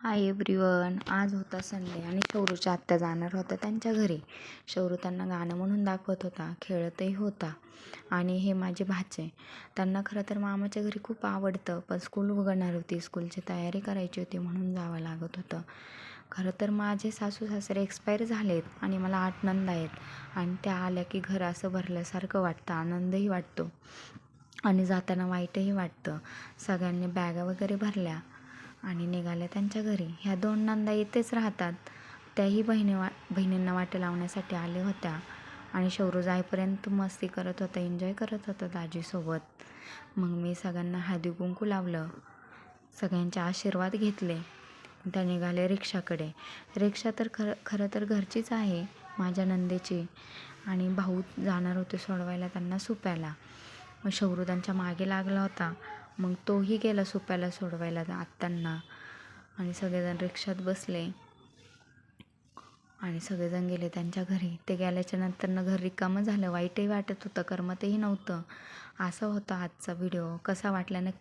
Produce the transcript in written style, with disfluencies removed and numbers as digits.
Hi everyone. आज होता Sunday आणि शौरूच्या आत्या जाणार होत्या त्यांच्या घरी. शौरू त्यांना गाणं म्हणून दाखवत होता, खेळतही होता. आणि हे माझे भाचे, त्यांना खरं तर मामाच्या घरी खूप आवडतं, पण स्कूल उघडणार होती, स्कूलची तयारी करायची होती म्हणून जावं लागत होतं. खरं तर माझे सासू सासरे एक्सपायर झालेत आणि मला 8 नंदा आहेत आणि त्या आल्या की घर असं भरल्यासारखं वाटतं, आनंदही वाटतो आणि जाताना वाईटही वाटतं. सगळ्यांनी बॅगा वगैरे भरल्या आणि निघाल्या त्यांच्या घरी. ह्या 2 नंदा इथेच राहतात. त्याही बहिणींना वाटे लावण्यासाठी आल्या होत्या आणि शौरू जाईपर्यंत मस्ती करत होता, एन्जॉय करत होता दाजीसोबत. मग मी सगळ्यांना हळदी कुंकू लावलं, सगळ्यांचे आशीर्वाद घेतले. त्या निघाले रिक्षाकडे. रिक्षा तर खरं तर घरचीच आहे, माझ्या नंदेची, आणि भाऊ जाणार होते सोडवायला त्यांना सुप्याला. मग शौरू त्यांच्या मागे लागला होता. मग तोही गेला सुप्याला सोडवायला आत्यांना आणि सगळेजण रिक्षात बसले आणि सगळेजण गेले त्यांच्या घरी. ते गेल्याच्या नंतरनं घर रिकामं झालं. वाईटही वाटत होतं, करमतही नव्हतं. असा होता आजचा व्हिडिओ. कसा वाटला नक्की